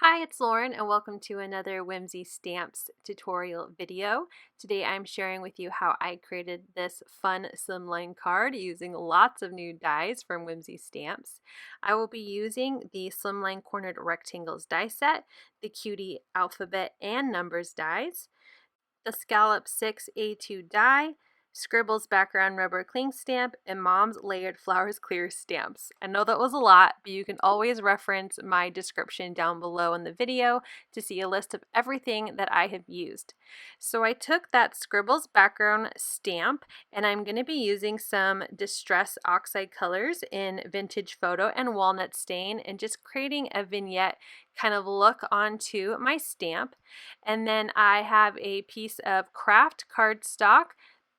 Hi, it's Lauren and welcome to another Whimsy Stamps tutorial video. Today I'm sharing with you how I created this fun slimline card using lots of new dies from Whimsy Stamps. I will be using the Slimline Cornered Rectangles die set, the Cutie alphabet and numbers dies, the Scallop 6A2 die, Scribbles background rubber cling stamp, and Mom's layered flowers clear stamps. I know that was a lot, but you can always reference my description down below in the video to see a list of everything that I have used. So I took that Scribbles background stamp and I'm going to be using some Distress Oxide colors in Vintage Photo and Walnut Stain and just creating a vignette kind of look onto my stamp. And then I have a piece of craft cardstock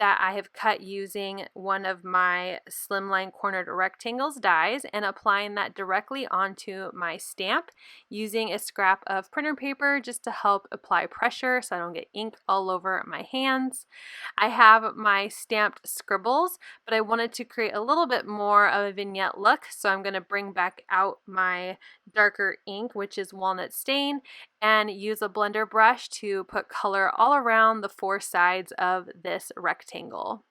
that I have cut using one of my Slimline Cornered Rectangles dies and applying that directly onto my stamp using a scrap of printer paper just to help apply pressure so I don't get ink all over my hands. I have my stamped scribbles, but I wanted to create a little bit more of a vignette look, so I'm going to bring back out my darker ink, which is Walnut Stain, and use a blender brush to put color all around the four sides of this rectangle.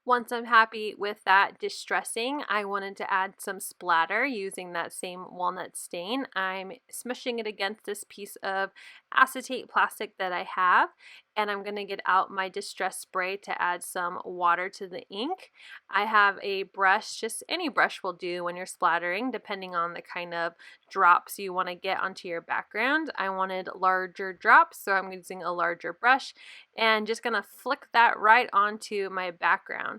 Once I'm happy with that distressing, I wanted to add some splatter using that same walnut stain. I'm smushing it against this piece of acetate plastic that I have, and I'm going to get out my distress spray to add some water to the ink. I have a brush, just any brush will do when you're splattering, depending on the kind of drops you want to get onto your background. I wanted larger drops, so I'm using a larger brush and just going to flick that right onto my background.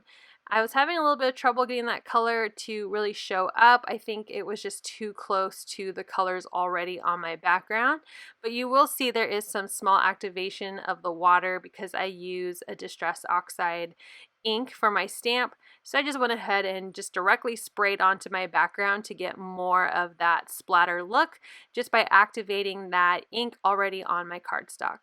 I was having a little bit of trouble getting that color to really show up. I think it was just too close to the colors already on my background, but you will see there is some small activation of the water because I use a Distress Oxide ink for my stamp. So I just went ahead and just directly sprayed onto my background to get more of that splatter look just by activating that ink already on my cardstock.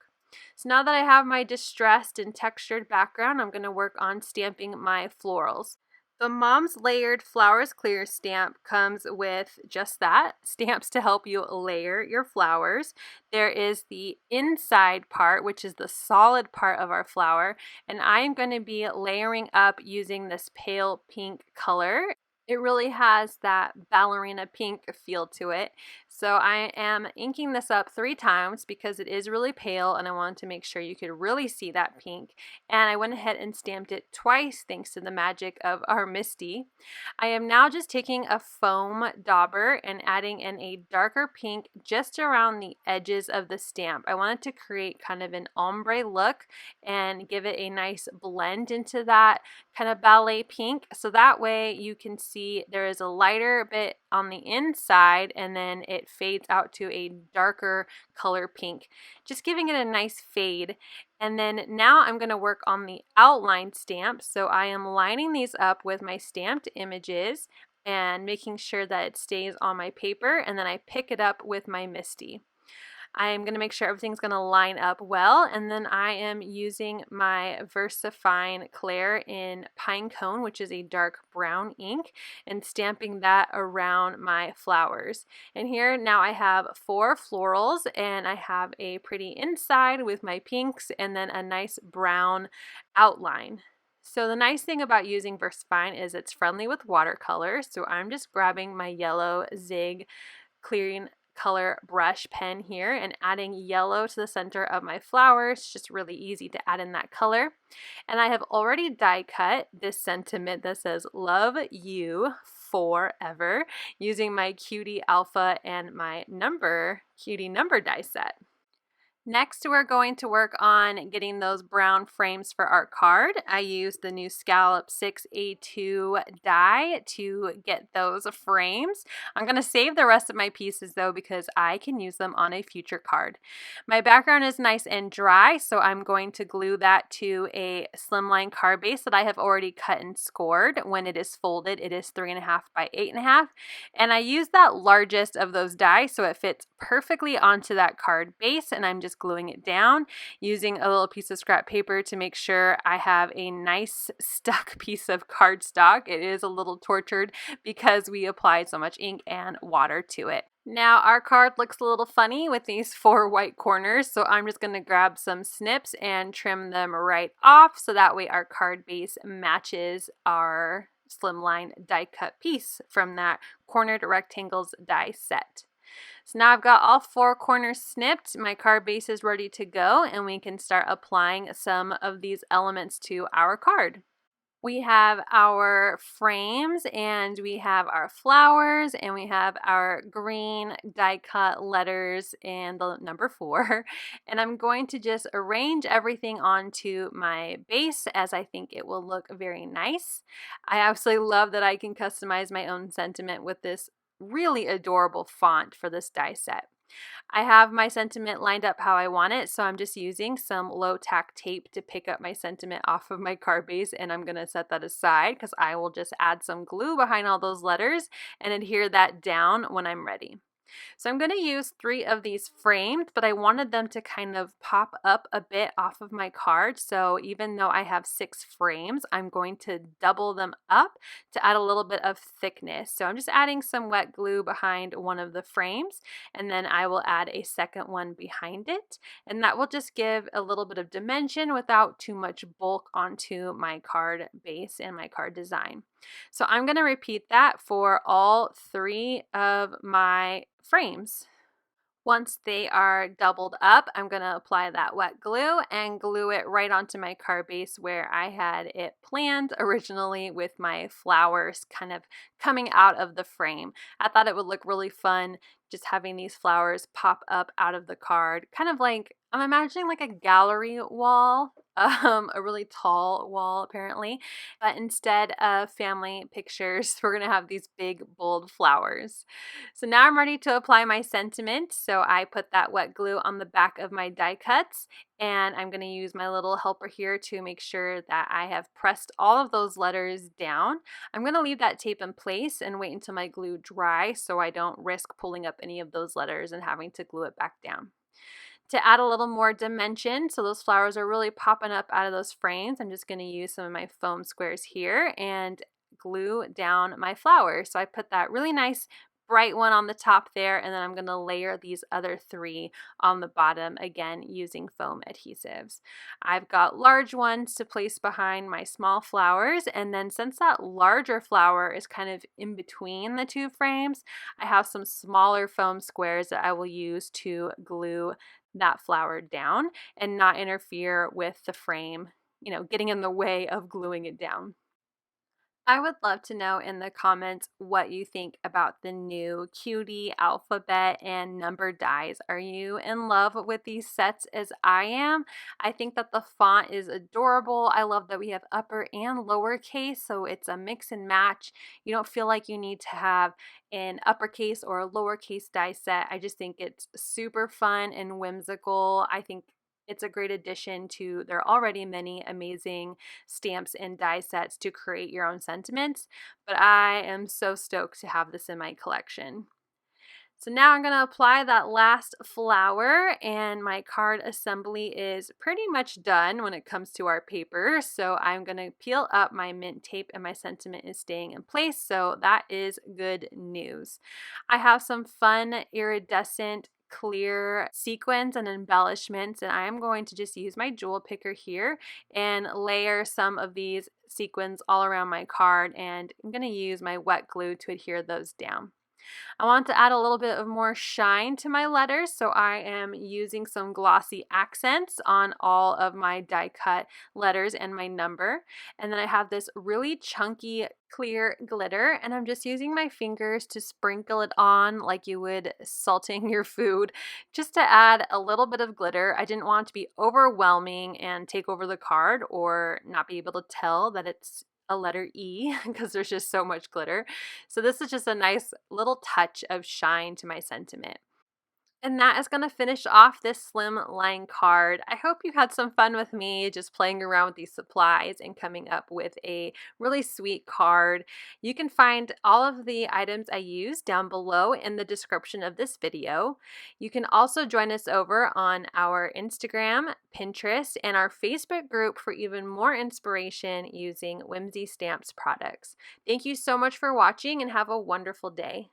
So now that I have my distressed and textured background, I'm going to work on stamping my florals. The Mom's Layered Flowers Clear stamp comes with just that, stamps to help you layer your flowers. There is the inside part, which is the solid part of our flower, and I'm going to be layering up using this pale pink color. It really has that ballerina pink feel to it. So I am inking this up 3 times because it is really pale and I wanted to make sure you could really see that pink. And I went ahead and stamped it twice thanks to the magic of our Misty. I am now just taking a foam dauber and adding in a darker pink just around the edges of the stamp. I wanted to create kind of an ombre look and give it a nice blend into that kind of ballet pink, so that way you can see there is a lighter bit on the inside and then it fades out to a darker color pink, just giving it a nice fade. And then now I'm going to work on the outline stamp, so I am lining these up with my stamped images and making sure that it stays on my paper, and then I pick it up with my Misty. I'm going to make sure everything's going to line up well, and then I am using my VersaFine Clair in Pinecone, which is a dark brown ink, and stamping that around my flowers. And here now I have 4 florals, and I have a pretty inside with my pinks and then a nice brown outline. So the nice thing about using VersaFine is it's friendly with watercolor, so I'm just grabbing my yellow Zig clearing color brush pen here and adding yellow to the center of my flowers. It's just really easy to add in that color. And I have already die cut this sentiment that says love you forever using my Cutie alpha and my Cutie number die set. Next, we're going to work on getting those brown frames for our card. I used the new Scallop 6A2 die to get those frames. I'm going to save the rest of my pieces though because I can use them on a future card. My background is nice and dry, so I'm going to glue that to a slimline card base that I have already cut and scored. When it is folded, it is 3.5 by 8.5, and I used that largest of those die so it fits perfectly onto that card base, and I'm just gluing it down using a little piece of scrap paper to make sure I have a nice stuck piece of cardstock. It is a little tortured because we applied so much ink and water to it. Now our card looks a little funny with these 4 white corners, so I'm just going to grab some snips and trim them right off so that way our card base matches our Slimline die cut piece from that Cornered Rectangles die set. So now I've got all 4 corners snipped, my card base is ready to go, and we can start applying some of these elements to our card. We have our frames, and we have our flowers, and we have our green die cut letters and the number 4. And I'm going to just arrange everything onto my base as I think it will look very nice. I absolutely love that I can customize my own sentiment with this really adorable font for this die set. I have my sentiment lined up how I want it, so I'm just using some low tack tape to pick up my sentiment off of my card base, and I'm going to set that aside because I will just add some glue behind all those letters and adhere that down when I'm ready. So I'm going to use 3 of these framed, but I wanted them to kind of pop up a bit off of my card. So even though I have 6 frames, I'm going to double them up to add a little bit of thickness. So I'm just adding some wet glue behind one of the frames, and then I will add a second one behind it. And that will just give a little bit of dimension without too much bulk onto my card base and my card design. So I'm going to repeat that for all 3 of my frames. Once they are doubled up, I'm going to apply that wet glue and glue it right onto my card base where I had it planned originally with my flowers kind of coming out of the frame. I thought it would look really fun just having these flowers pop up out of the card, kind of like, I'm imagining like a gallery wall, a really tall wall apparently, but instead of family pictures, we're gonna have these big bold flowers. So now I'm ready to apply my sentiment. So I put that wet glue on the back of my die cuts, and I'm going to use my little helper here to make sure that I have pressed all of those letters down. I'm going to leave that tape in place and wait until my glue dries so I don't risk pulling up any of those letters and having to glue it back down. To add a little more dimension, so those flowers are really popping up out of those frames, I'm just going to use some of my foam squares here and glue down my flowers. So I put that really nice bright one on the top there, and then I'm going to layer these other 3 on the bottom, again using foam adhesives. I've got large ones to place behind my small flowers, and then since that larger flower is kind of in between the 2 frames, I have some smaller foam squares that I will use to glue that flower down and not interfere with the frame, getting in the way of gluing it down. I would love to know in the comments what you think about the new Cutie alphabet and number dies. Are you in love with these sets as I am? I think that the font is adorable. I love that we have upper and lowercase, so it's a mix and match. You don't feel like you need to have an uppercase or a lowercase die set. I just think it's super fun and whimsical. I think it's a great addition to their already many amazing stamps and die sets to create your own sentiments, but I am so stoked to have this in my collection. So now I'm going to apply that last flower, and my card assembly is pretty much done when it comes to our paper. So I'm going to peel up my mint tape, and my sentiment is staying in place, so that is good news. I have some fun iridescent clear sequins and embellishments, and I am going to just use my jewel picker here and layer some of these sequins all around my card, and I'm going to use my wet glue to adhere those down. I want to add a little bit of more shine to my letters, so I am using some glossy accents on all of my die cut letters and my number. And then I have this really chunky clear glitter, and I'm just using my fingers to sprinkle it on like you would salting your food, just to add a little bit of glitter. I didn't want it to be overwhelming and take over the card or not be able to tell that it's a letter E because there's just so much glitter. So this is just a nice little touch of shine to my sentiment. And that is going to finish off this Slimline card. I hope you had some fun with me just playing around with these supplies and coming up with a really sweet card. You can find all of the items I use down below in the description of this video. You can also join us over on our Instagram, Pinterest, and our Facebook group for even more inspiration using Whimsy Stamps products. Thank you so much for watching, and have a wonderful day.